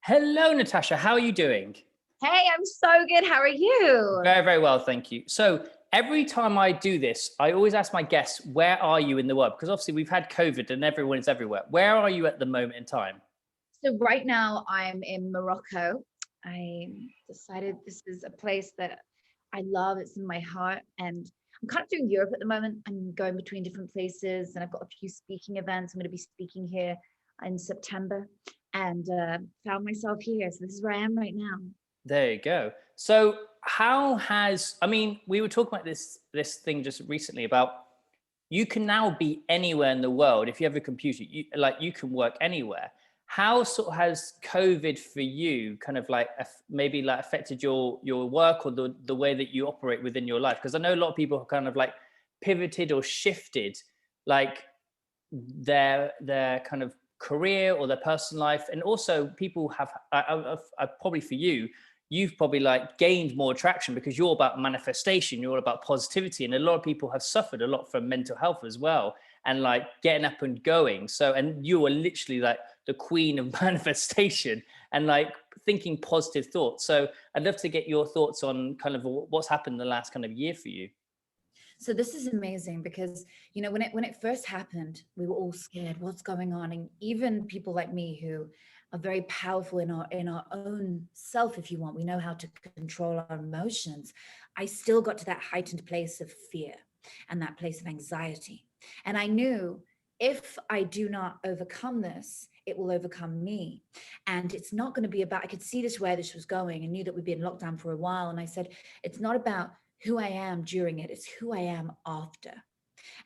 Hello, Natasha. How are you doing? Hey, I'm so good. How are you? Very, very well, thank you. So every time I do this, I always ask my guests, where are you in the world? Because obviously we've had COVID and everyone is everywhere. Where are you at the moment in time? So right now I'm in Morocco. I decided this is a place that I love. It's in my heart. And I'm kind of doing Europe at the moment. I'm going between different places and I've got a few speaking events. I'm going to be speaking here in September and found myself here. So this is where I am right now. There you go. So we were talking about this thing just recently about you can now be anywhere in the world if you have a computer. You can work anywhere. How sort of has COVID for you kind of like maybe like affected your work or the way that you operate within your life? Because I know a lot of people have kind of like pivoted or shifted like their kind of career or their personal life, and also people have probably for you, you've probably like gained more traction because you're about manifestation, you're all about positivity, and a lot of people have suffered a lot from mental health as well, and like getting up and going. So and you are literally like the queen of manifestation and like thinking positive thoughts. So I'd love to get your thoughts on kind of what's happened in the last kind of year for you. So this is amazing because when it first happened, we were all scared. What's going on? And even people like me who are very powerful in our own self, if you want, we know how to control our emotions. I still got to that heightened place of fear and that place of anxiety. And I knew if I do not overcome this, it will overcome me. And it's not going to be about, I could see this where this was going and knew that we'd been locked down for a while. And I said, it's not about who I am during it, it's who I am after.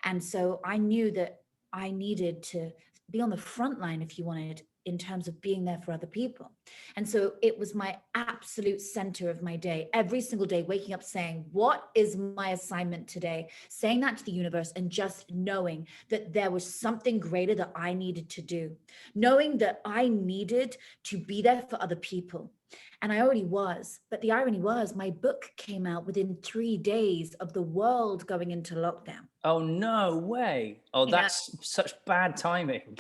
And so I knew that I needed to be on the front line, if you wanted, in terms of being there for other people. And so it was my absolute center of my day, every single day, waking up saying, what is my assignment today? Saying that to the universe and just knowing that there was something greater that I needed to do, knowing that I needed to be there for other people. And I already was. But the irony was, my book came out within 3 days of the world going into lockdown. Oh, no way. Oh, Yeah. that's such bad timing.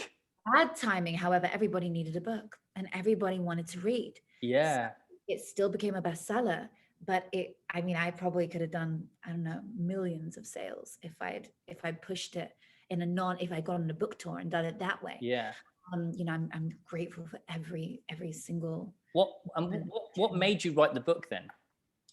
Bad timing, however, everybody needed a book and everybody wanted to read. So Yeah. it still became a bestseller, but I probably could have done, I don't know, millions of sales if I'd pushed it if I'd gone on a book tour and done it that way. Yeah. I'm grateful for every single. What made you write the book then?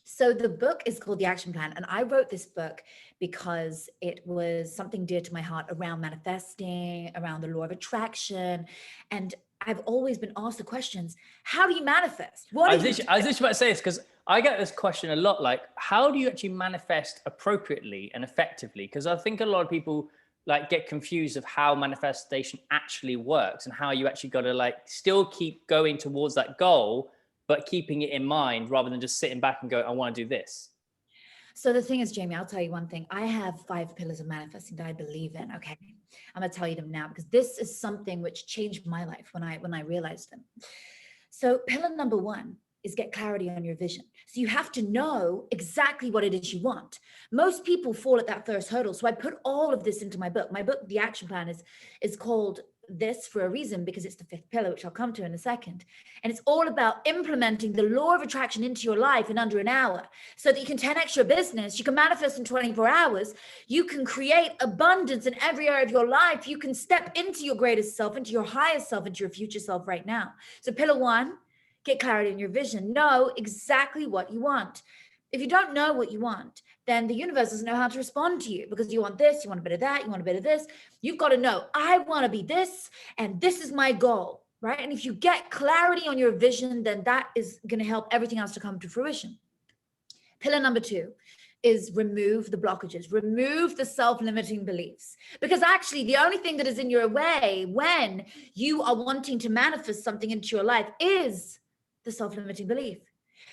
So the book is called The Action Plan. And I wrote this book because it was something dear to my heart around manifesting, around the law of attraction. And I've always been asked the questions, how do you manifest? I was just about to say this because I get this question a lot, like, how do you actually manifest appropriately and effectively? Because I think a lot of people like get confused of how manifestation actually works and how you actually got to like still keep going towards that goal, but keeping it in mind rather than just sitting back and go, I want to do this. So the thing is, Jamie, I'll tell you one thing. I have 5 pillars of manifesting that I believe in. Okay. I'm gonna tell you them now because this is something which changed my life when I realized them. So pillar number 1 is get clarity on your vision. So you have to know exactly what it is you want. Most people fall at that first hurdle. So I put all of this into my book. My book, The Action Plan, is called this for a reason because it's the 5th pillar, which I'll come to in a second. And it's all about implementing the law of attraction into your life in under an hour so that you can 10x your business, you can manifest in 24 hours, you can create abundance in every area of your life, you can step into your greatest self, into your highest self, into your future self right now. So pillar 1, get clarity in your vision. Know exactly what you want. If you don't know what you want, then the universe doesn't know how to respond to you because you want this, you want a bit of that, you want a bit of this. You've got to know, I want to be this, and this is my goal, right? And if you get clarity on your vision, then that is going to help everything else to come to fruition. Pillar number 2 is remove the blockages, remove the self-limiting beliefs. Because actually the only thing that is in your way when you are wanting to manifest something into your life is the self-limiting belief.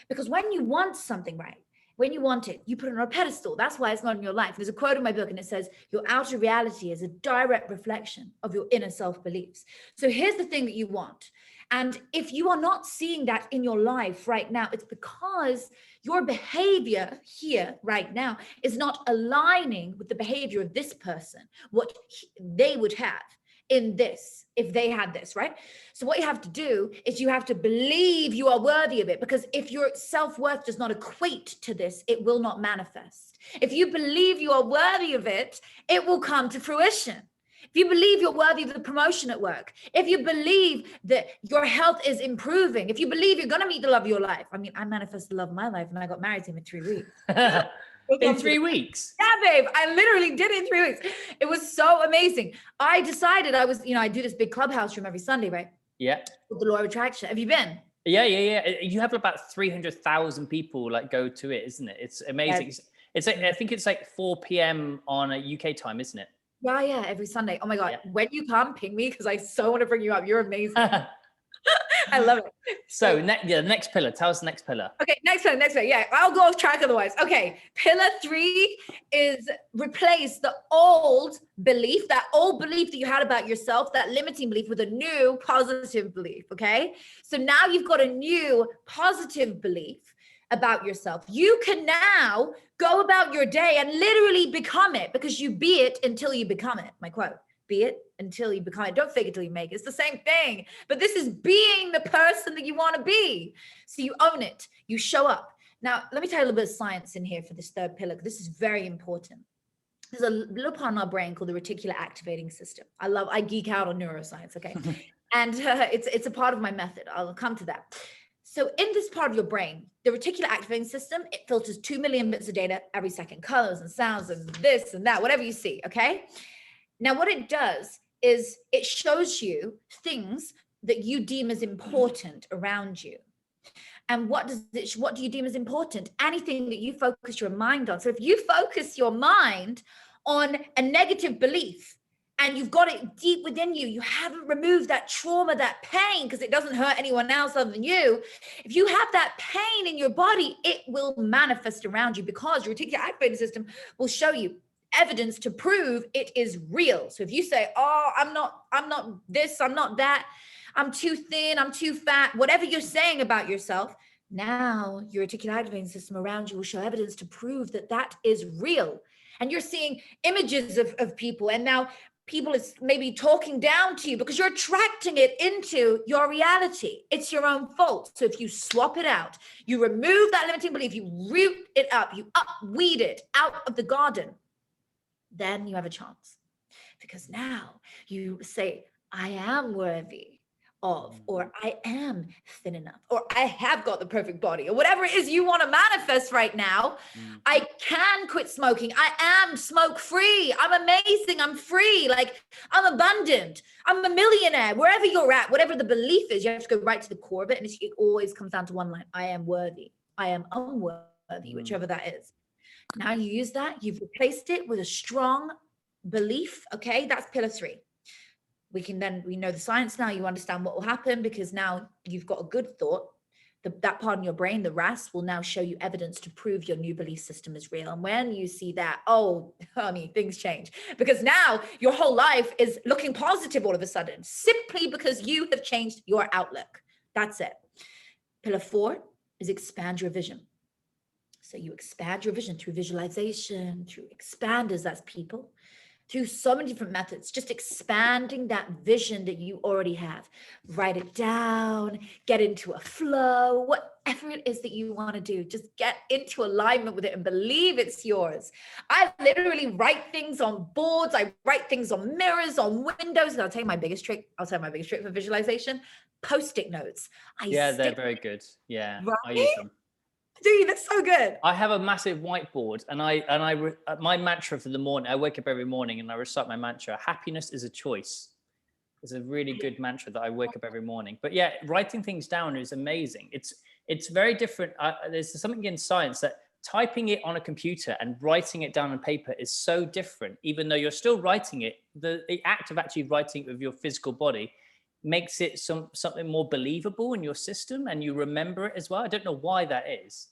Because when you want something, right, when you want it, you put it on a pedestal. That's why it's not in your life. There's a quote in my book and it says, your outer reality is a direct reflection of your inner self-beliefs. So here's the thing that you want. And if you are not seeing that in your life right now, it's because your behavior here right now is not aligning with the behavior of this person, what they would have in this if they had this, right? So what you have to do is you have to believe you are worthy of it, because if your self-worth does not equate to this, it will not manifest. If you believe you are worthy of it, it will come to fruition. If you believe you're worthy of the promotion at work, if you believe that your health is improving, if you believe you're going to meet the love of your life. I mean, I manifested the love of my life and I got married to him in 3 weeks. In 3 weeks? Yeah, babe. I literally did it in 3 weeks. It was so amazing. I decided I was, I do this big clubhouse room every Sunday, right? Yeah. With the law of attraction. Have you been? Yeah. You have about 300,000 people like go to it, isn't it? It's amazing. Yes. It's like, I think it's like 4 p.m. on a UK time, isn't it? Yeah, every Sunday. Oh my God. Yeah. When you come, ping me, because I so want to bring you up. You're amazing. I love it. So next pillar. Tell us the next pillar. Okay, next pillar. Yeah, I'll go off track otherwise. Okay, pillar 3 is replace the old belief, that you had about yourself, that limiting belief, with a new positive belief. Okay, so now you've got a new positive belief about yourself. You can now go about your day and literally become it, because you be it until you become it. My quote. Be it until you become it. Don't fake it till you make it. It's the same thing. But this is being the person that you want to be. So you own it. You show up. Now, let me tell you a little bit of science in here for this third pillar, because this is very important. There's a little part in our brain called the reticular activating system. I geek out on neuroscience, okay? And it's a part of my method. I'll come to that. So in this part of your brain, the reticular activating system, it filters 2 million bits of data every second, colors and sounds and this and that, whatever you see, okay? Now, what it does is it shows you things that you deem as important around you. And what do you deem as important? Anything that you focus your mind on. So if you focus your mind on a negative belief and you've got it deep within you, you haven't removed that trauma, that pain, because it doesn't hurt anyone else other than you. If you have that pain in your body, it will manifest around you, because your reticular activating system will show you evidence to prove it is real. So if you say, oh, I'm not this, I'm not that, I'm too thin, I'm too fat, whatever you're saying about yourself, now your reticular activating system around you will show evidence to prove that that is real. And you're seeing images of people, and now people is maybe talking down to you because you're attracting it into your reality. It's your own fault. So if you swap it out, you remove that limiting belief, you root it up, you upweed it out of the garden, then you have a chance, because now you say, I am worthy of, or I am thin enough, or I have got the perfect body, or whatever it is you want to manifest right now. I can quit smoking. I am smoke free. I'm amazing. I'm free. Like, I'm abundant. I'm a millionaire. Wherever you're at, whatever the belief is, you have to go right to the core of it. And it always comes down to one line. I am worthy. I am unworthy, whichever that is. Now you use that, you've replaced it with a strong belief. Okay, that's pillar 3. We know the science now, you understand what will happen, because now you've got a good thought. That part in your brain, the RAS, will now show you evidence to prove your new belief system is real. And when you see that, oh, honey, things change, because now your whole life is looking positive all of a sudden, simply because you have changed your outlook. That's it. Pillar 4 is expand your vision. So you expand your vision through visualization, through expanders, that's people, through so many different methods, just expanding that vision that you already have. Write it down, get into a flow, whatever it is that you want to do, just get into alignment with it and believe it's yours. I literally write things on boards. I write things on mirrors, on windows. And I'll tell you my biggest trick. For visualization, Post-it notes. They're very good. Yeah, right? I use them. Dude, that's so good. I have a massive whiteboard, and my mantra for the morning, I wake up every morning and I recite my mantra. Happiness is a choice. It's a really good mantra that I wake up every morning. But yeah, writing things down is amazing. It's very different. There's something in science that typing it on a computer and writing it down on paper is so different. Even though you're still writing it, the act of actually writing it with your physical body makes it something more believable in your system, and you remember it as well. I don't know why that is.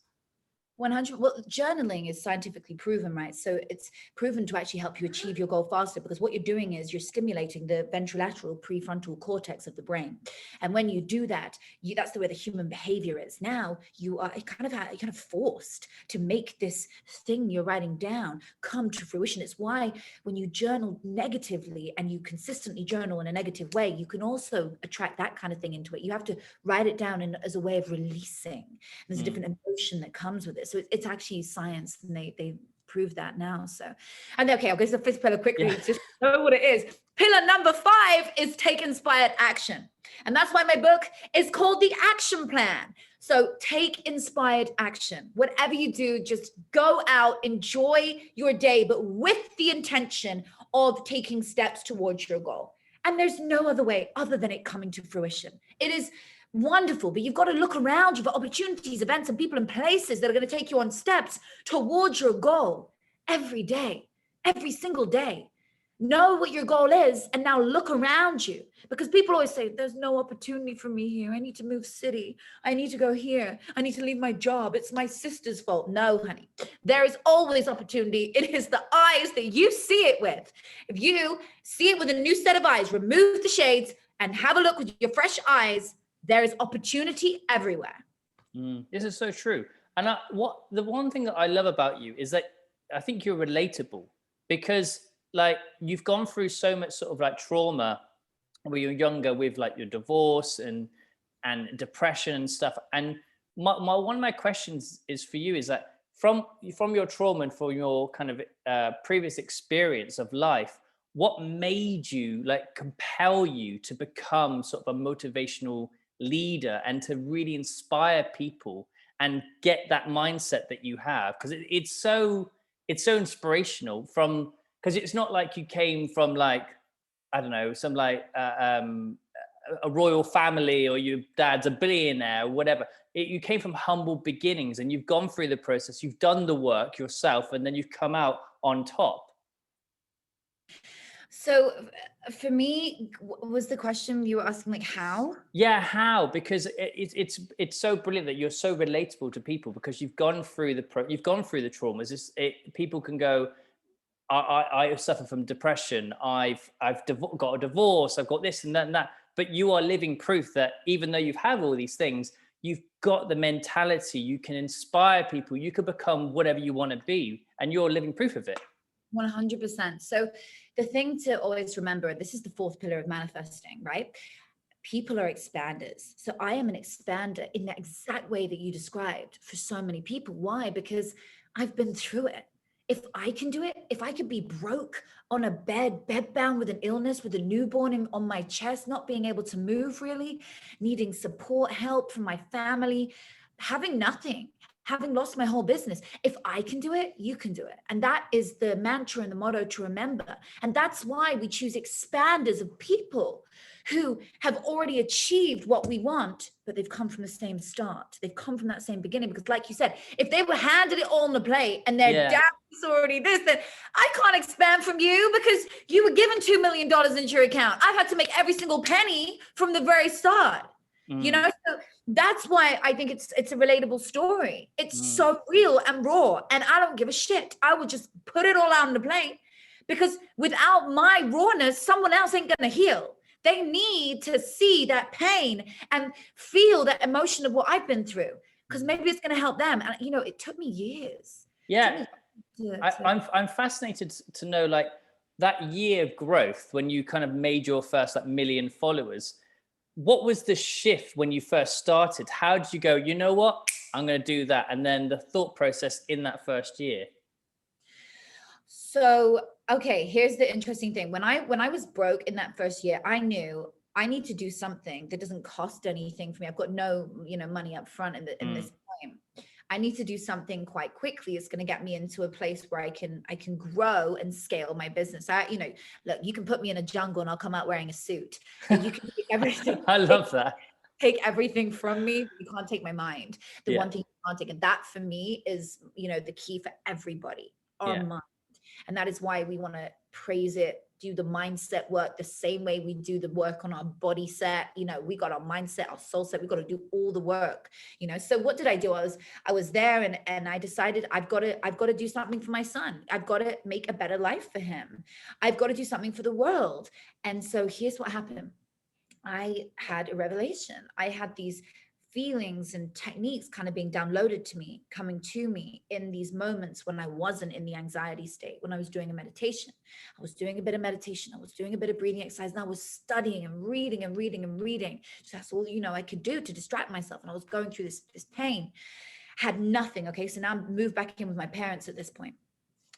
100. Well, journaling is scientifically proven, right? So it's proven to actually help you achieve your goal faster, because what you're doing is you're stimulating the ventrolateral prefrontal cortex of the brain. And when you do that, that's the way the human behavior is. Now you are kind of forced to make this thing you're writing down come to fruition. It's why when you journal negatively and you consistently journal in a negative way, you can also attract that kind of thing into it. You have to write it down as a way of releasing. There's a different emotion that comes with it. So it's actually science, and they prove that now. So, and okay, I'll go to the fifth pillar quickly, just know what it is. Pillar number 5 is take inspired action. And that's why my book is called The Action Plan. So take inspired action. Whatever you do, just go out, enjoy your day, but with the intention of taking steps towards your goal. And there's no other way other than it coming to fruition. It is wonderful, but you've got to look around you for opportunities, events, and people and places that are going to take you on steps towards your goal every day, every single day. Know what your goal is, and now look around you, because people always say, there's no opportunity for me here. I need to move city. I need to go here. I need to leave my job. It's my sister's fault. No, honey, there is always opportunity. It is the eyes that you see it with. If you see it with a new set of eyes, remove the shades and have a look with your fresh eyes, there is opportunity everywhere. This is so true. And the one thing that I love about you is that I think you're relatable, because like you've gone through so much sort of like trauma when you're younger, with like your divorce and depression and stuff. And one of my questions is for you is that from your trauma and from your kind of previous experience of life, what made you like compel you to become sort of a motivational leader and to really inspire people and get that mindset that you have? Because it's so inspirational, from because it's not like you came from like, I don't know, some like a royal family, or your dad's a billionaire or whatever. You came from humble beginnings, and you've gone through the process, you've done the work yourself, and then you've come out on top. So for me, was the question you were asking like how? Yeah, how? Because it's so brilliant that you're so relatable to people, because you've gone through the traumas. People can go, I suffer from depression. I've got a divorce. I've got this and that and that. But you are living proof that even though you've had all these things, you've got the mentality. You can inspire people. You can become whatever you want to be, and you're living proof of it. 100%. So the thing to always remember, this is the 4th pillar of manifesting, right? People are expanders. So I am an expander in that exact way that you described for so many people. Why? Because I've been through it. If I can do it, if I could be broke on a bedbound with an illness, with a newborn on my chest, not being able to move really, needing support, help from my family, having nothing, having lost my whole business. If I can do it, you can do it. And that is the mantra and the motto to remember. And that's why we choose expanders of people who have already achieved what we want, but they've come from the same start. They've come from that same beginning. Because like you said, if they were handed it all on the plate and their dad's already this, then I can't expand from you, because you were given $2 million into your account. I've had to make every single penny from the very start. You know, so that's why I think it's a relatable story. It's so real and raw, and I don't give a shit. I would just put it all out on the plate, because without my rawness, someone else ain't gonna heal. They need to see that pain and feel that emotion of what I've been through, because maybe it's gonna help them. And you know, it took me years. Yeah, I'm fascinated to know like that year of growth when you kind of made your first like 1 million followers. What was the shift when you first started? How did you go, you know what, I'm going to do that? And then the thought process in that first year. So, okay, here's the interesting thing. When I was broke in that first year, I knew I need to do something that doesn't cost anything for me. I've got no, money up front in this time. I need to do something quite quickly. It's going to get me into a place where I can grow and scale my business. Look, you can put me in a jungle and I'll come out wearing a suit. You can take everything. I love that. Take everything from me. You can't take my mind. The one thing you can't take, and that for me is, the key for everybody, our mind. And that is why we want to praise it do the mindset work the same way we do the work on our body set. You know, we got our mindset, our soul set, we got to do all the work, you know. So what did I do? I was there, and I decided I've got to do something for my son. I've got to make a better life for him. I've got to do something for the world. And so here's what happened. I had a revelation. I had these feelings and techniques kind of being downloaded to me, coming to me in these moments when I wasn't in the anxiety state, when I was doing a meditation. I was doing a bit of meditation. I was doing a bit of breathing exercise, and I was studying and reading and reading and reading. So that's all, you know, I could do to distract myself. And I was going through this pain, had nothing. Okay. So now I'm moved back in with my parents at this point.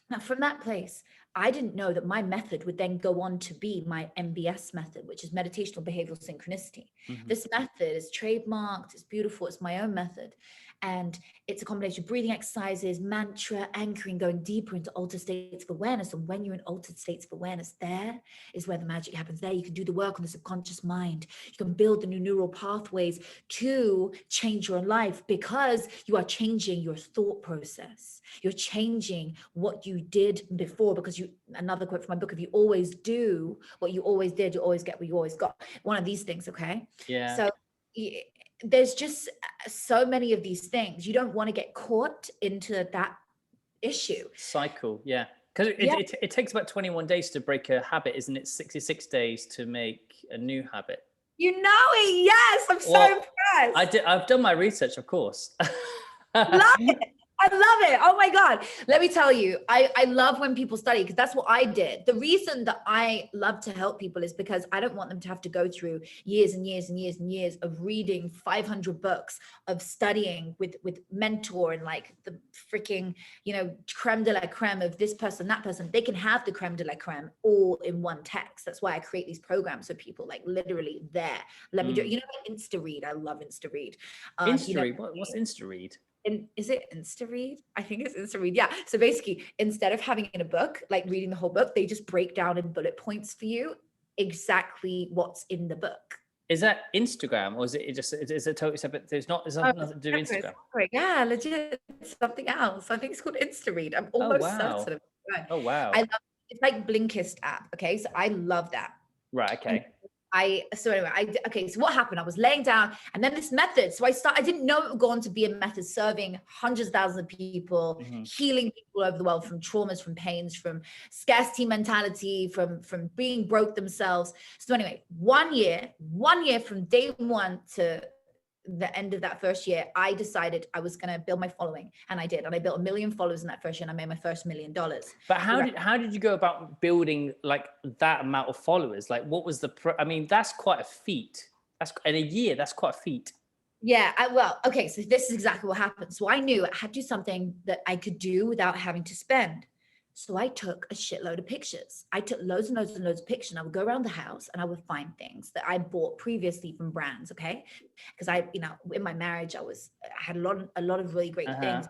Now, from that place, I didn't know that my method would then go on to be my MBS method, which is meditational behavioral synchronicity. Mm-hmm. This method is trademarked, it's beautiful, it's my own method. And it's a combination of breathing exercises, mantra, anchoring, going deeper into altered states of awareness. And when you're in altered states of awareness, there is where the magic happens. There you can do the work on the subconscious mind. You can build the new neural pathways to change your life, because you are changing your thought process. You're changing what you did before, because you, another quote from my book, if you always do what you always did, you always get what you always got. One of these things, okay? Yeah. So there's just so many of these things. You don't want to get caught into that issue. Cycle, yeah. Because it takes about 21 days to break a habit, isn't it? 66 days to make a new habit. You know it, yes. I'm so impressed. I've done my research, of course. Love it. I love it. Oh my God. Let me tell you, I love when people study, because that's what I did. The reason that I love to help people is because I don't want them to have to go through years and years and years and years of reading 500 books, of studying with mentor and like the freaking, you know, creme de la creme of this person, that person. They can have the creme de la creme all in one text. That's why I create these programs so people like literally there. Let me do it. You know, like Insta Read. I love Insta Read. Insta Read? What's Insta Read? Is it Insta Read? I think it's Insta Read. Yeah. So basically, instead of having in a book, like reading the whole book, they just break down in bullet points for you exactly what's in the book. Is that Instagram, or is it totally separate? There's nothing to do with Instagram. Yeah, legit. It's something else. I think it's called Insta Read. I'm almost certain of it. Oh wow. I love it. It's like Blinkist app. Okay. So I love that. Right. Okay. So what happened? I was laying down, and then this method. So I didn't know it would go on to be a method serving hundreds of thousands of people, healing people over the world from traumas, from pains, from scarcity mentality, from being broke themselves. So anyway, 1 year from day one to the end of that first year, I decided I was going to build my following, and I did. And I built 1 million followers in that first year, and I made my first $1 million. But how did you go about building like that amount of followers? Like, what was I mean, that's quite a feat. That's in a year. That's quite a feat. Yeah. Okay. So this is exactly what happened. So I knew I had to do something that I could do without having to spend. So I took a shitload of pictures. I took loads and loads and loads of pictures, and I would go around the house and I would find things that I bought previously from brands. Okay. Because in my marriage, I had a lot of really great things.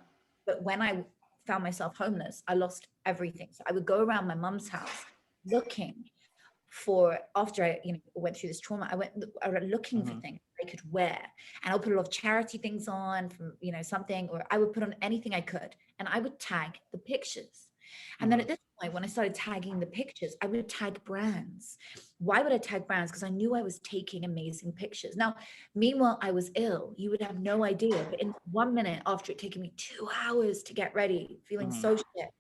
But when I found myself homeless, I lost everything. So I would go around my mom's house looking for, after I went through this trauma, I went looking for things I could wear, and I would put a lot of charity things on from, something, or I would put on anything I could, and I would tag the pictures. And then at this point, when I started tagging the pictures, I would tag brands. Why would I tag brands? Because I knew I was taking amazing pictures. Now, meanwhile, I was ill. You would have no idea. But in 1 minute, after it taking me 2 hours to get ready, feeling so shit,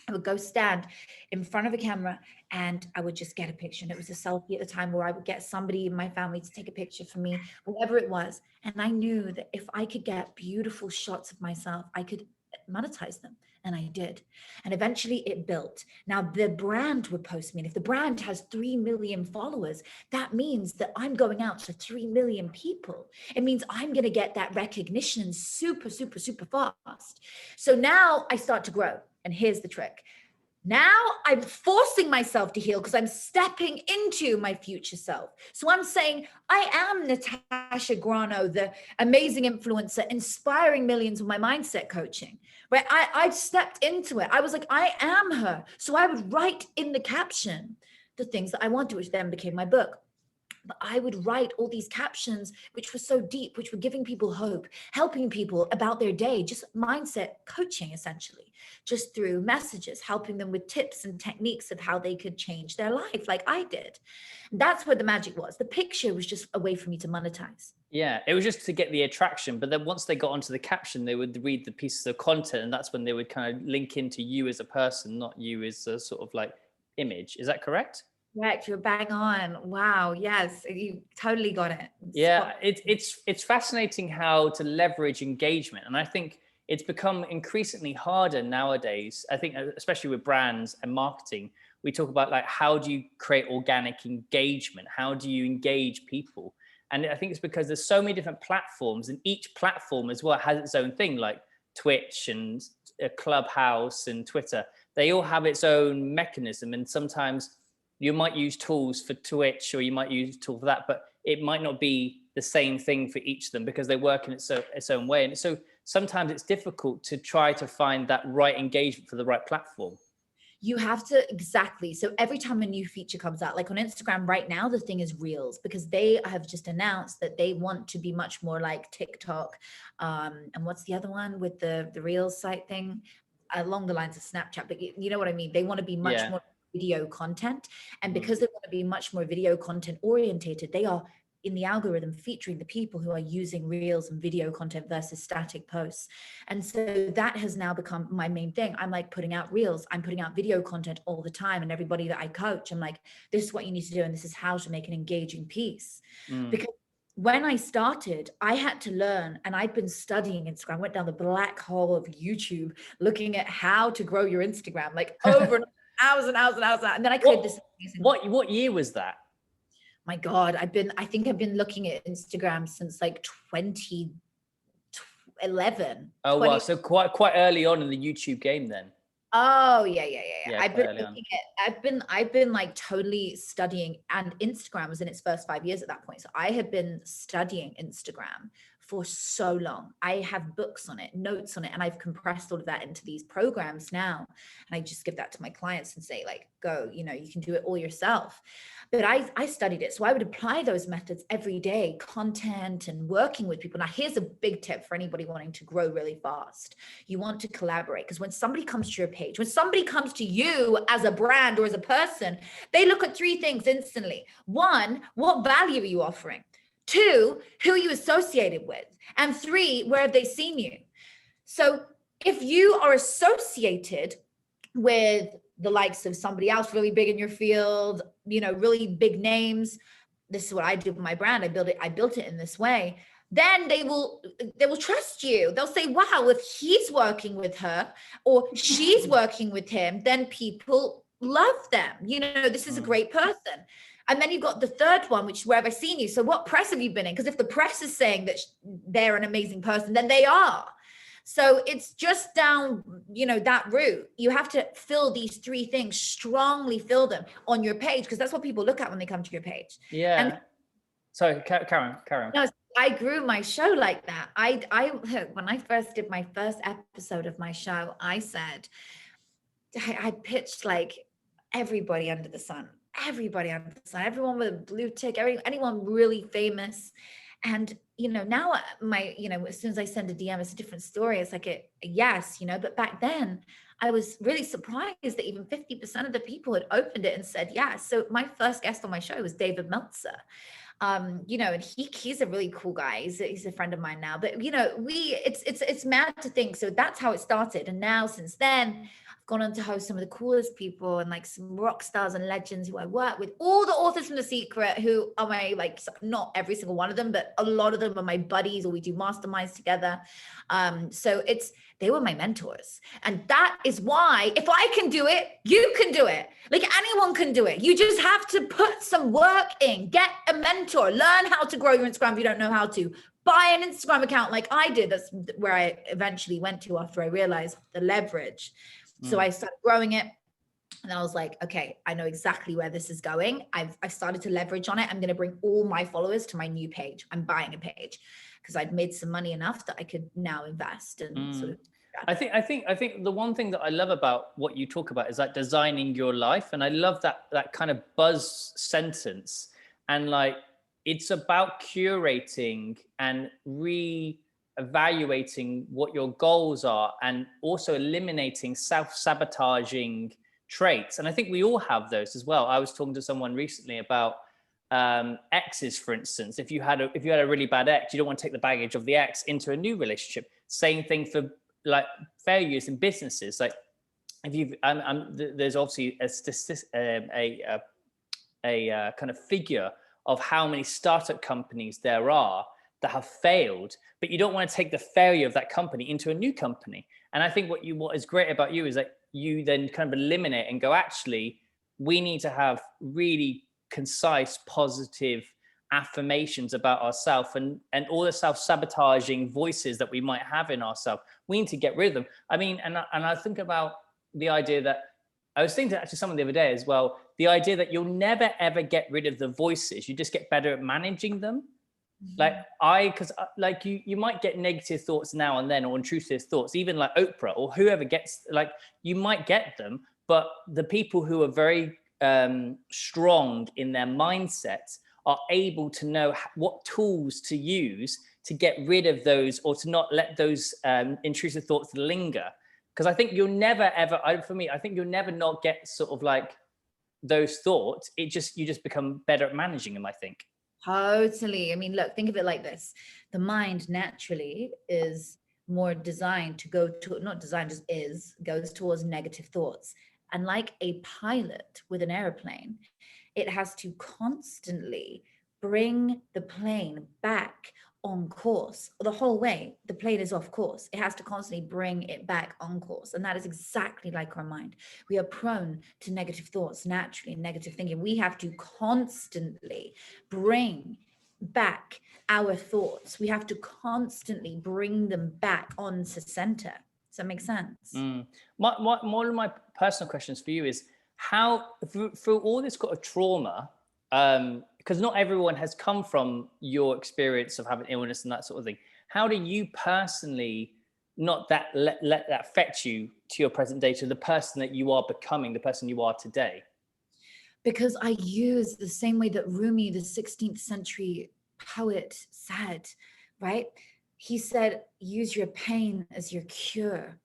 I would go stand in front of a camera and I would just get a picture. And it was a selfie at the time, where I would get somebody in my family to take a picture for me, whatever it was. And I knew that if I could get beautiful shots of myself, I could monetize them. And I did. And eventually it built. Now the brand would post me. And if the brand has 3 million followers, that means that I'm going out to 3 million people. It means I'm going to get that recognition super, super, super fast. So now I start to grow. And here's the trick. Now I'm forcing myself to heal, because I'm stepping into my future self. So I'm saying, I am Natasha Grano, the amazing influencer, inspiring millions with my mindset coaching, right? I stepped into it. I was like, I am her. So I would write in the caption the things that I wanted, which then became my book. But I would write all these captions, which were so deep, which were giving people hope, helping people about their day, just mindset coaching, essentially, just through messages, helping them with tips and techniques of how they could change their life, like I did. That's where the magic was. The picture was just a way for me to monetize. Yeah, it was just to get the attraction. But then once they got onto the caption, they would read the pieces of content. And that's when they would kind of link into you as a person, not you as a sort of like image. Is that correct? Correct. You're bang on. Wow. Yes. You totally got it. Yeah, it's fascinating how to leverage engagement. And I think it's become increasingly harder nowadays. I think, especially with brands and marketing, we talk about like, how do you create organic engagement? How do you engage people? And I think it's because there's so many different platforms, and each platform as well has its own thing, like Twitch and Clubhouse and Twitter. They all have its own mechanism. And sometimes you might use tools for Twitch, or you might use a tool for that, but it might not be the same thing for each of them because they work in its own way. And so sometimes it's difficult to try to find that right engagement for the right platform. You have to, exactly. So every time a new feature comes out, like on Instagram right now, the thing is Reels, because they have just announced that they want to be much more like TikTok. And what's the other one with the Reels site thing? Along the lines of Snapchat, but you know what I mean? They want to be much more video content. And because they want to be much more video content orientated, they are in the algorithm featuring the people who are using Reels and video content versus static posts. And so that has now become my main thing. I'm like putting out Reels, I'm putting out video content all the time. And everybody that I coach, I'm like, this is what you need to do. And this is how to make an engaging piece. Because when I started, I had to learn, and I'd been studying Instagram, went down the black hole of YouTube, looking at how to grow your Instagram, like over and hours and hours and hours. And then I created this amazing. What year was that? My God, I think I've been looking at Instagram since like 2011. Oh, wow. So quite early on in the YouTube game then. Oh, yeah. I've been like totally studying, and Instagram was in its first 5 years at that point. So I had been studying Instagram for so long. I have books on it, notes on it, and I've compressed all of that into these programs now. And I just give that to my clients and say, like, go, you can do it all yourself. But I studied it. So I would apply those methods every day, content and working with people. Now, here's a big tip for anybody wanting to grow really fast. You want to collaborate, because when somebody comes to your page, when somebody comes to you as a brand or as a person, they look at three things instantly. One, what value are you offering? Two, who are you associated with? And three, where have they seen you? So if you are associated with the likes of somebody else really big in your field, really big names, this is what I do with my brand. I built it in this way. Then they will trust you. They'll say, wow, if he's working with her or she's working with him, then people love them. This is a great person. And then you've got the third one, which is, where have I seen you? So what press have you been in? Because if the press is saying that they're an amazing person, then they are. So it's just down, that route. You have to fill these three things, strongly fill them on your page, because that's what people look at when they come to your page. Yeah. And sorry, Karen. No, I grew my show like that. When I first did my first episode of my show, I said, I pitched like everybody under the sun, everyone with a blue tick, anyone really famous. And, now as soon as I send a DM, it's a different story. It's like a yes, but back then I was really surprised that even 50% of the people had opened it and said yes. So my first guest on my show was David Meltzer. And he's a really cool guy. He's a friend of mine now, but it's mad to think. So that's how it started. And now since then, I've gone on to host some of the coolest people and like some rock stars and legends who I work with, all the authors from The Secret, who are my, like, not every single one of them, but a lot of them are my buddies, or we do masterminds together. So they were my mentors. And that is why, if I can do it, you can do it. Like, anyone can do it. You just have to put some work in, get a mentor, learn how to grow your Instagram if you don't know how to. Buy an Instagram account like I did. That's where I eventually went to after I realized the leverage. So I started growing it, and I was like, okay, I know exactly where this is going. I've started to leverage on it. I'm going to bring all my followers to my new page. I'm buying a page because I'd made some money enough that I could now invest and sort of. I think the one thing that I love about what you talk about is like designing your life. And I love that kind of buzz sentence. And like, it's about curating and re-evaluating what your goals are, and also eliminating self-sabotaging traits. And I think we all have those as well. I was talking to someone recently about exes, for instance. If you had a really bad ex, you don't want to take the baggage of the ex into a new relationship. Same thing for like failures in businesses. Like if you've, there's obviously a kind of figure of how many startup companies there are that have failed, but you don't want to take the failure of that company into a new company. And I think what is great about you is that you then kind of eliminate and go, actually, we need to have really concise, positive affirmations about ourselves, and all the self-sabotaging voices that we might have in ourselves. We need to get rid of them. I mean, and I think about the idea that I was thinking to actually someone the other day as well, the idea that you'll never ever get rid of the voices, you just get better at managing them. Because you might get negative thoughts now and then, or intrusive thoughts, even like Oprah or whoever gets, like, you might get them, but the people who are very strong in their mindsets are able to know what tools to use to get rid of those, or to not let those intrusive thoughts linger. Because I think you'll never ever, for me, I think you'll never not get sort of like those thoughts. You just become better at managing them, I think. Totally. I mean, look, think of it like this. The mind naturally is more designed to go to, not designed, just is, goes towards negative thoughts. And like a pilot with an airplane, it has to constantly bring the plane back on course. The whole way the plane is off course, it has to constantly bring it back on course. And that is exactly like our mind. We are prone to negative thoughts, naturally, negative thinking. We have to constantly bring back our thoughts. We have to constantly bring them back onto center. Does that make sense? One of my personal questions for you is, how through all this kind of trauma, because not everyone has come from your experience of having illness and that sort of thing, how do you personally not let that affect you to your present day, to the person that you are becoming, the person you are today? Because I use the same way that Rumi, the 16th century poet, said, right? He said, use your pain as your cure.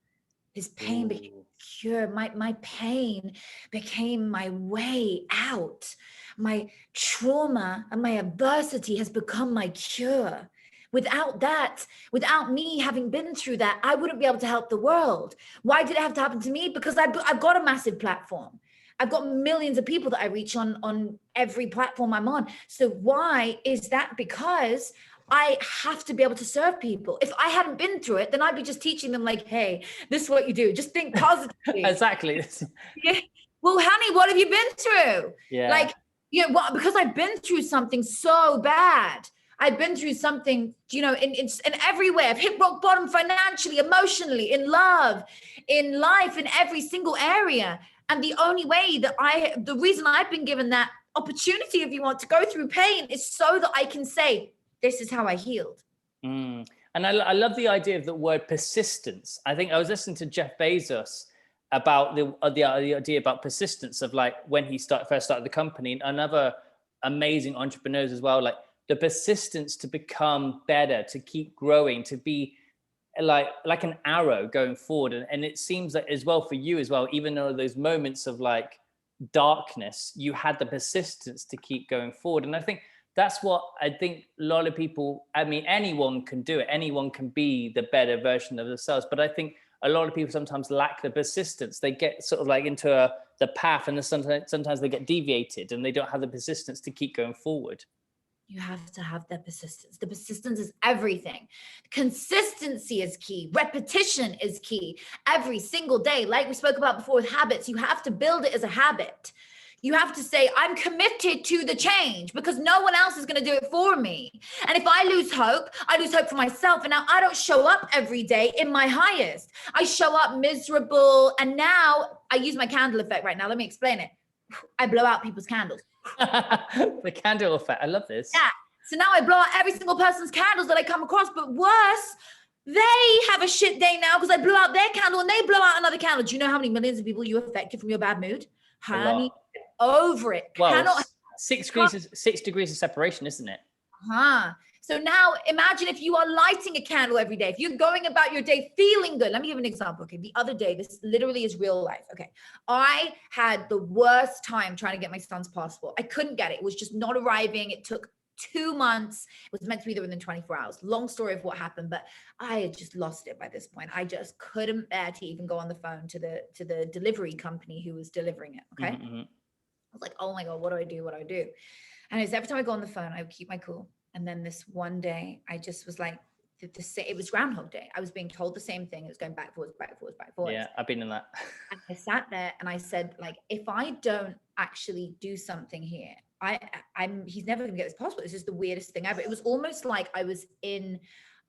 His pain became cure. My pain became my way out. My trauma and my adversity has become my cure. Without that, without me having been through that, I wouldn't be able to help the world. Why did it have to happen to me? Because I've got a massive platform. I've got millions of people that I reach on every platform I'm on. So why is that? Because I have to be able to serve people. If I hadn't been through it, then I'd be just teaching them like, hey, this is what you do. Just think positively. Exactly. Yeah. Well, honey, what have you been through? Yeah. Like, you know, well, because I've been through something so bad. I've been through something, you know, in every way. I've hit rock bottom financially, emotionally, in love, in life, in every single area. And the only way that the reason I've been given that opportunity, if you want, to go through pain is so that I can say, this is how I healed. And I love the idea of the word persistence. I think I was listening to Jeff Bezos about the idea about persistence, of like when he first started the company, and other amazing entrepreneurs as well, like the persistence to become better, to keep growing, to be like an arrow going forward. And it seems that as well for you as well, even though those moments of like darkness, you had the persistence to keep going forward. And I think that's what I think a lot of people, I mean, anyone can do it. Anyone can be the better version of themselves. But I think a lot of people sometimes lack the persistence. They get sort of like into the path, and sometimes they get deviated, and they don't have the persistence to keep going forward. You have to have that persistence. The persistence is everything. Consistency is key. Repetition is key. Every single day, like we spoke about before with habits, you have to build it as a habit. You have to say, I'm committed to the change, because no one else is going to do it for me. And if I lose hope for myself. And now I don't show up every day in my highest. I show up miserable. And now I use my candle effect right now. Let me explain it. I blow out people's candles. The candle effect. I love this. Yeah. So now I blow out every single person's candles that I come across. But worse, they have a shit day now because I blew out their candle and they blow out another candle. Do you know how many millions of people you affected from your bad mood? Honey, over it. Well, 6 degrees of separation, isn't it? So now imagine if you are lighting a candle every day, if you're going about your day feeling good. Let me give an example. Okay. The other day, this literally is real life. Okay. I had the worst time trying to get my son's passport. I couldn't get it. It was just not arriving. It took 2 months. It was meant to be there within 24 hours. Long story of what happened, but I had just lost it by this point. I just couldn't bear to even go on the phone to the delivery company who was delivering it. Okay. Mm-hmm. I was like, oh my God, what do I do? What do I do? And it's every time I go on the phone, I would keep my cool. And then this one day, I just was like, it was Groundhog Day. I was being told the same thing. It was going back, forwards, back, forwards, back, forwards. Yeah, I've been in that. And I sat there and I said, like, if I don't actually do something here, he's never gonna get this passport. This is the weirdest thing ever. It was almost like I was in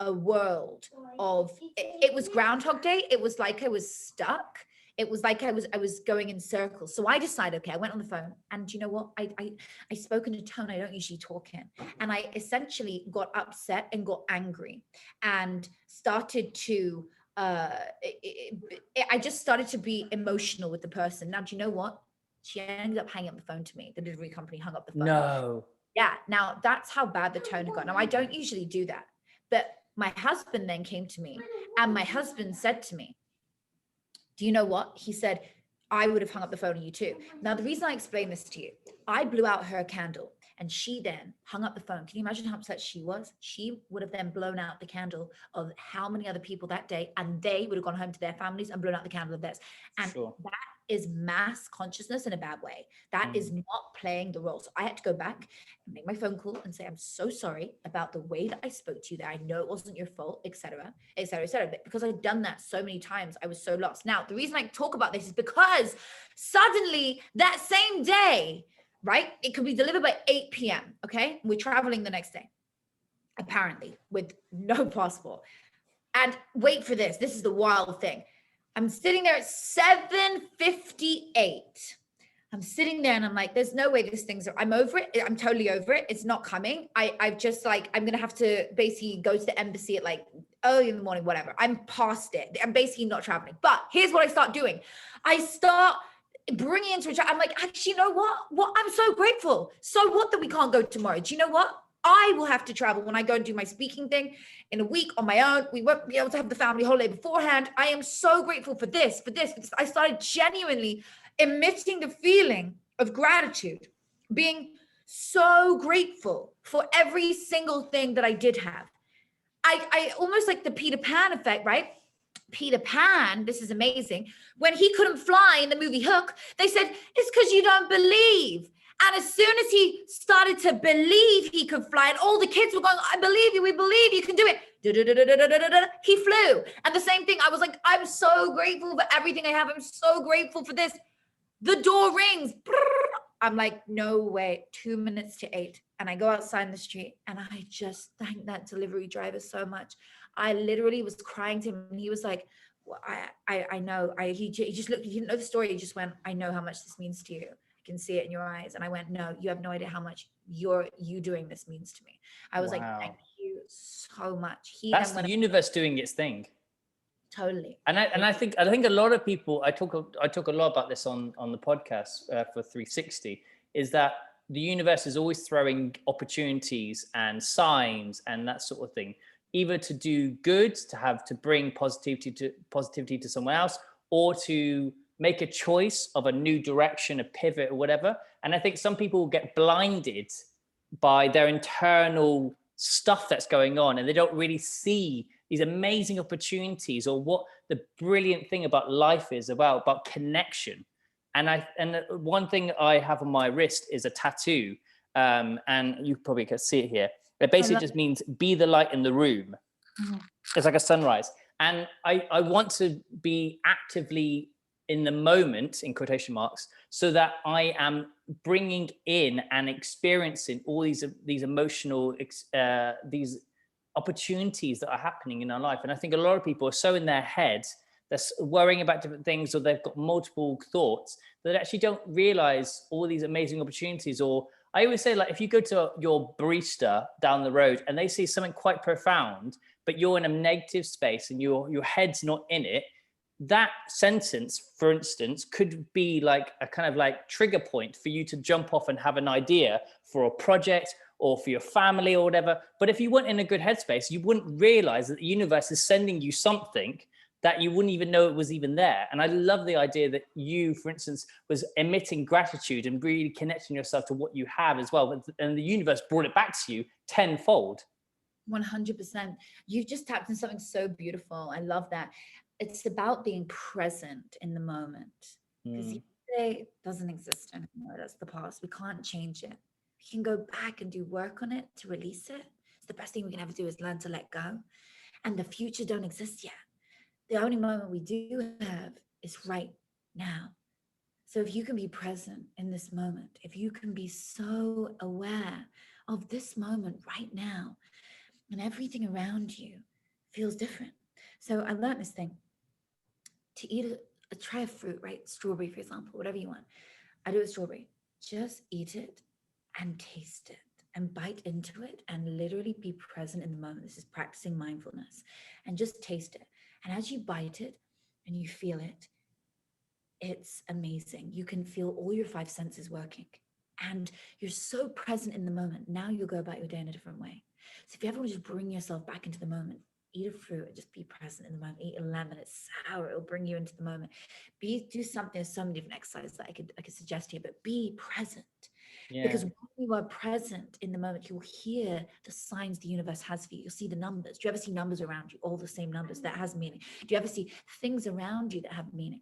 a world of, it was Groundhog Day. It was like I was stuck. It was like I was going in circles. So I decided, okay, I went on the phone, and you know what? I spoke in a tone I don't usually talk in. And I essentially got upset and got angry and started to, I just started to be emotional with the person. Now, do you know what? She ended up hanging up the phone to me. The delivery company hung up the phone. No. Yeah. Now that's how bad the tone had got. Now I don't usually do that, but my husband then came to me, and my husband said to me, do you know what? He said, I would have hung up the phone on you too. Now, the reason I explain this to you, I blew out her candle and she then hung up the phone. Can you imagine how upset she was? She would have then blown out the candle of how many other people that day, and they would have gone home to their families and blown out the candle of theirs. And that is mass consciousness in a bad way. That is not playing the role. So I had to go back and make my phone call and say, I'm so sorry about the way that I spoke to you there. I know it wasn't your fault, et cetera, et cetera, et cetera. But because I'd done that so many times, I was so lost. Now, the reason I talk about this is because suddenly that same day, right? It could be delivered by 8 p.m. Okay. We're traveling the next day, apparently, with no passport. And wait for this. This is the wild thing. I'm sitting there at 7:58. I'm sitting there and I'm like, there's no way this thing's, I'm over it. I'm totally over it. It's not coming. I've just like, I'm going to have to basically go to the embassy at like early in the morning, whatever. I'm past it. I'm basically not traveling. But here's what I start doing. I start bringing into it. I'm like, actually, you know what? I'm so grateful. So what that we can't go tomorrow? Do you know what? I will have to travel when I go and do my speaking thing in a week on my own. We won't be able to have the family holiday beforehand. I am so grateful for this. I started genuinely emitting the feeling of gratitude, being so grateful for every single thing that I did have. I almost like the Peter Pan effect, right? Peter Pan, this is amazing. When he couldn't fly in the movie Hook, they said, it's because you don't believe. And as soon as he started to believe he could fly, and all the kids were going, I believe you, we believe you can do it. He flew. And the same thing, I was like, I'm so grateful for everything I have. I'm so grateful for this. The door rings. I'm like, no way, 2 minutes to 8. And I go outside in the street and I just thank that delivery driver so much. I literally was crying to him and he was like, well, I know. He just looked, he didn't know the story. He just went, I know how much this means to you. Can see it in your eyes. And I went, no, you have no idea how much you doing this means to me. I was like, thank you so much. That's the universe doing its thing. Totally. And I think a lot of people, I talk a lot about this on the podcast for 360, is that the universe is always throwing opportunities and signs and that sort of thing, either to do good, to bring positivity to someone else, or to make a choice of a new direction, a pivot or whatever. And I think some people get blinded by their internal stuff that's going on, and they don't really see these amazing opportunities or what the brilliant thing about life is about connection. And one thing I have on my wrist is a tattoo, and you probably can see it here. It basically just means be the light in the room. Mm-hmm. It's like a sunrise. And I want to be actively in the moment, in quotation marks, so that I am bringing in and experiencing all these emotional, these opportunities that are happening in our life. And I think a lot of people are so in their heads, they're worrying about different things, or they've got multiple thoughts, that they actually don't realize all these amazing opportunities. Or I always say, like, if you go to your barista down the road and they see something quite profound, but you're in a negative space and your head's not in it, that sentence, for instance, could be like a kind of like trigger point for you to jump off and have an idea for a project or for your family or whatever. But if you weren't in a good headspace, you wouldn't realize that the universe is sending you something that you wouldn't even know it was even there. And I love the idea that you, for instance, was emitting gratitude and really connecting yourself to what you have as well. And the universe brought it back to you tenfold. 100%. You've just tapped in something so beautiful. I love that. It's about being present in the moment. Because yesterday doesn't exist anymore. That's the past. We can't change it. We can go back and do work on it to release it. It's the best thing we can ever do is learn to let go. And the future don't exist yet. The only moment we do have is right now. So if you can be present in this moment, if you can be so aware of this moment right now, and everything around you feels different. So I learned this thing to eat try a fruit, right? Strawberry, for example, whatever you want. I do a strawberry. Just eat it and taste it and bite into it and literally be present in the moment. This is practicing mindfulness and just taste it. And as you bite it and you feel it, it's amazing. You can feel all your 5 senses working and you're so present in the moment. Now you'll go about your day in a different way. So if you ever want to just bring yourself back into the moment, eat a fruit and just be present in the moment. Eat a lemon, it's sour, it'll bring you into the moment. Do something, there's so many different exercises that I could suggest here, but be present. Yeah. Because when you are present in the moment, you'll hear the signs the universe has for you. You'll see the numbers. Do you ever see numbers around you? All the same numbers, that has meaning. Do you ever see things around you that have meaning?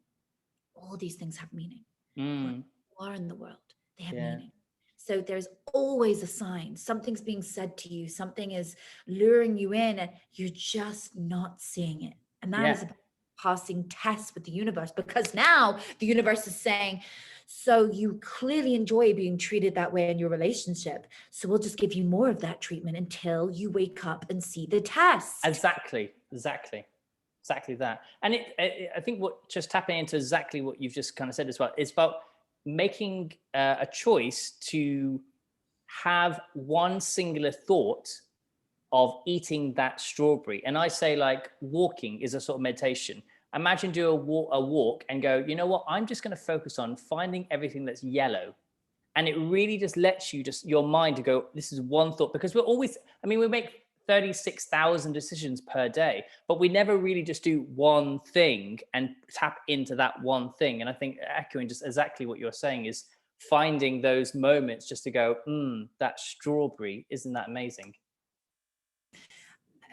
All these things have meaning. What you are in the world, they have meaning. So there's always a sign. Something's being said to you. Something is luring you in and you're just not seeing it. And that is about passing tests with the universe, because now the universe is saying, so you clearly enjoy being treated that way in your relationship. So we'll just give you more of that treatment until you wake up and see the test. Exactly that. And I think just tapping into exactly what you've just kind of said as well, it's about making a choice to have one singular thought of eating that strawberry. And I say, like, walking is a sort of meditation. Imagine do a walk and go, you know what, I'm just going to focus on finding everything that's yellow. And it really just lets you your mind to go, this is one thought, because we make 36,000 decisions per day, but we never really just do one thing and tap into that one thing. And I think echoing just exactly what you're saying is finding those moments just to go, that strawberry, isn't that amazing?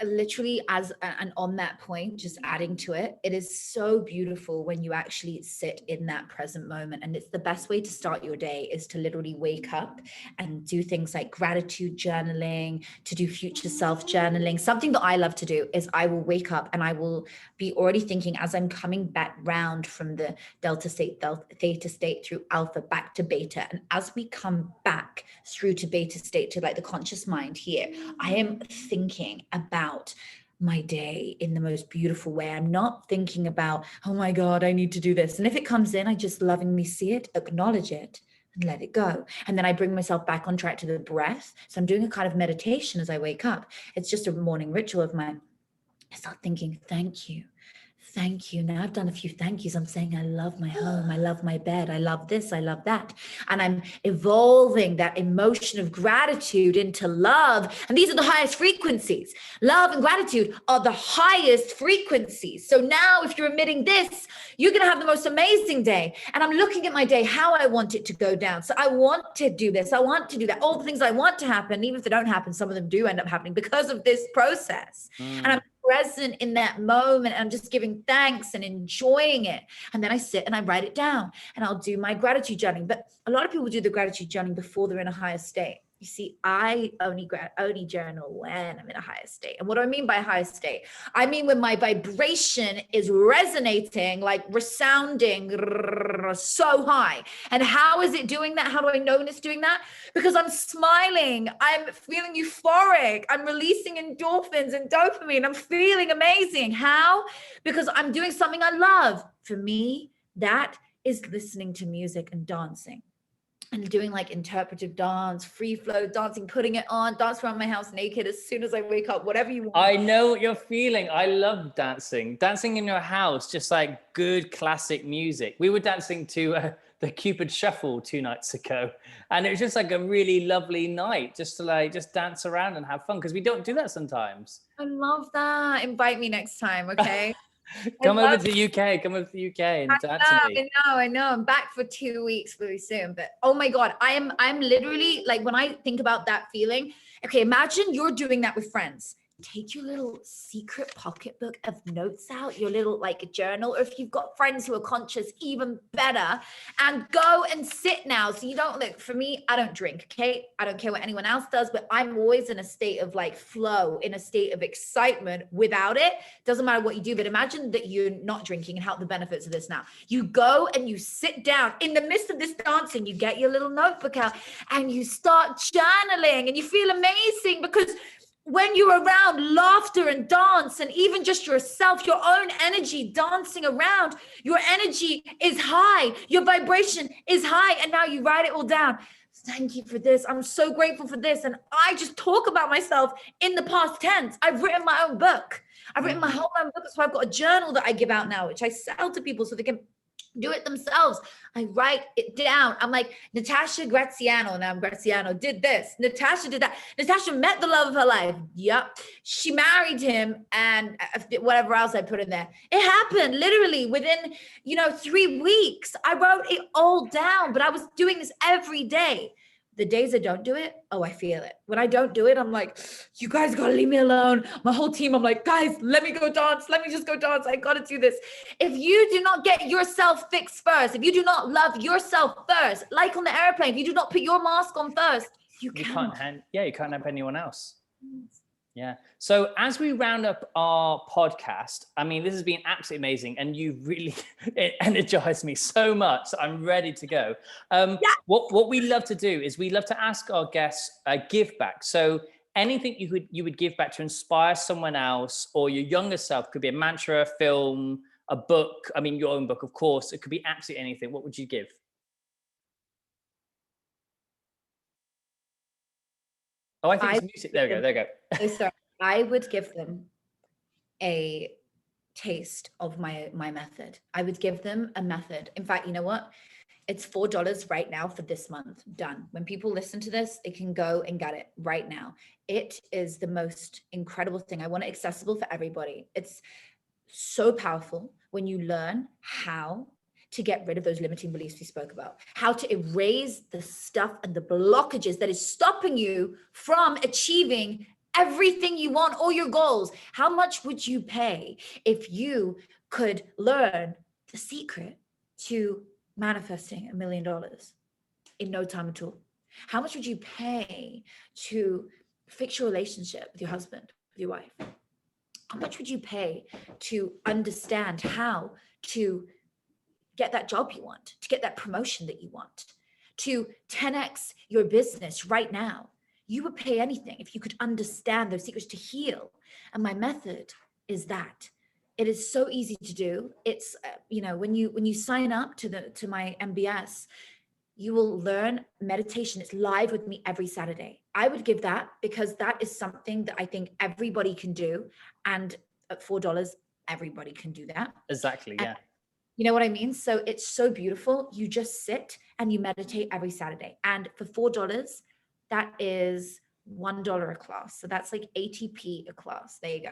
Literally, and on that point, just adding to it, it is so beautiful when you actually sit in that present moment. And it's the best way to start your day, is to literally wake up and do things like gratitude journaling, to do future self journaling. Something that I love to do is I will wake up and I will be already thinking, as I'm coming back round from the theta state through alpha back to beta. And as we come back through to beta state, to like the conscious mind here, I am thinking about my day in the most beautiful way. I'm not thinking about, oh my God, I need to do this. And if it comes in, I just lovingly see it, acknowledge it, and let it go. And then I bring myself back on track to the breath. So I'm doing a kind of meditation as I wake up. It's just a morning ritual of mine. I start thinking, thank you. Thank you. Now I've done a few thank yous. I'm saying, I love my home. I love my bed. I love this. I love that. And I'm evolving that emotion of gratitude into love. And these are the highest frequencies. Love and gratitude are the highest frequencies. So now if you're emitting this, you're going to have the most amazing day. And I'm looking at my day, how I want it to go down. So I want to do this. I want to do that. All the things I want to happen, even if they don't happen, some of them do end up happening because of this process. And I'm present in that moment. I'm just giving thanks and enjoying it. And then I sit and I write it down and I'll do my gratitude journaling. But a lot of people do the gratitude journaling before they're in a higher state. You see, I only journal when I'm in a higher state. And what do I mean by higher state? I mean when my vibration is resonating, like resounding so high. And how is it doing that? How do I know when it's doing that? Because I'm smiling. I'm feeling euphoric. I'm releasing endorphins and dopamine. I'm feeling amazing. How? Because I'm doing something I love. For me, that is listening to music and dancing. and doing like interpretive dance, free flow dancing, putting it on, dance around my house naked as soon as I wake up, whatever you want. I know what you're feeling. I love dancing. Dancing in your house, just like good classic music. We were dancing to the Cupid Shuffle 2 nights ago. And it was just like a really lovely night just to like, just dance around and have fun. Because we don't do that sometimes. I love that. Invite me next time, okay? Come over to the UK. Come over to the UK and dance to me. I know. I'm back for 2 weeks really soon. But oh my God, I'm literally like, when I think about that feeling, okay, imagine you're doing that with friends. Take your little secret pocketbook of notes out, your little like journal, or if you've got friends who are conscious, even better, and go and sit now. So you don't look, for me, I don't drink, okay? I don't care what anyone else does, but I'm always in a state of like flow, in a state of excitement. Without it, doesn't matter what you do, but imagine that you're not drinking and how the benefits of this now. You go and you sit down in the midst of this dancing, you get your little notebook out and you start journaling and you feel amazing, because when you're around laughter and dance and even just yourself, your own energy dancing around, your energy is high, your vibration is high. And now you write it all down. Thank you for this. I'm so grateful for this. And I just talk about myself in the past tense. I've written my own book. I've written my whole own book. So I've got a journal that I give out now, which I sell to people so they can do it themselves. I write it down. I'm like, Natasha Graziano, now Graziano did this. Natasha did that. Natasha met the love of her life. Yep. She married him and whatever else I put in there. It happened literally within, 3 weeks. I wrote it all down, but I was doing this every day. The days I don't do it, I feel it. When I don't do it, I'm like, you guys gotta leave me alone. My whole team, I'm like, guys, let me go dance. Let me just go dance. I gotta do this. If you do not get yourself fixed first, if you do not love yourself first, like on the airplane, if you do not put your mask on first, you can't help anyone else. Yeah. So as we round up our podcast, I mean, this has been absolutely amazing, and you really energized me so much that I'm ready to go. What we love to do is we love to ask our guests a give back. So anything you would give back to inspire someone else or your younger self. Could be a mantra, a film, a book. I mean, your own book, of course. It could be absolutely anything. What would you give? Oh, I think it's music. There we go. Oh, sorry. I would give them a taste of my method. I would give them a method. In fact, you know what? It's $4 right now for this month. Done. When people listen to this, they can go and get it right now. It is the most incredible thing. I want it accessible for everybody. It's so powerful when you learn how to get rid of those limiting beliefs we spoke about, how to erase the stuff and the blockages that is stopping you from achieving everything you want, all your goals. How much would you pay if you could learn the secret to manifesting $1 million in no time at all? How much would you pay to fix your relationship with your husband, with your wife? How much would you pay to understand how to get that job you want, to get that promotion that you want, to 10x your business right now? You would pay anything if you could understand those secrets to heal. And my method is that. It is so easy to do. It's, when you sign up to my MBS, you will learn meditation. It's live with me every Saturday. I would give that because that is something that I think everybody can do. And at $4, everybody can do that. Exactly, yeah. You know what I mean? So it's so beautiful. You just sit and you meditate every Saturday. And for $4, that is $1 a class. So that's like 80p a class. There you go.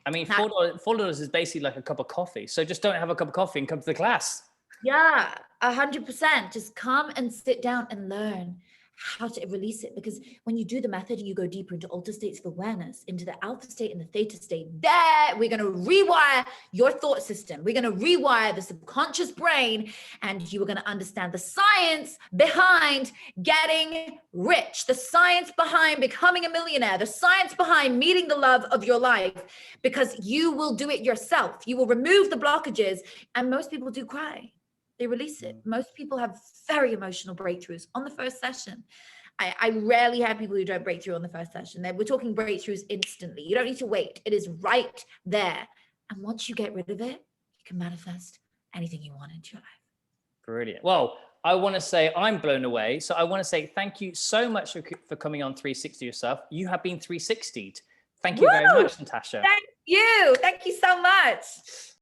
I mean, $4 is basically like a cup of coffee. So just don't have a cup of coffee and come to the class. Yeah, 100%. Just come and sit down and learn how to release it. Because when you do the method and you go deeper into altered states of awareness, into the alpha state and the theta state, there we're going to rewire your thought system. We're going to rewire the subconscious brain, and you are going to understand the science behind getting rich, the science behind becoming a millionaire, the science behind meeting the love of your life, because you will do it yourself. You will remove the blockages, and most people do cry. They release it. Most people have very emotional breakthroughs on the first session. I rarely have people who don't break through on the first session. We're talking breakthroughs instantly. You don't need to wait. It is right there. And once you get rid of it, you can manifest anything you want into your life. Brilliant. Well, I want to say I'm blown away. So I want to say thank you so much for coming on 360 yourself. You have been 360'd. Thank you very much, Natasha. Thank you. Thank you so much.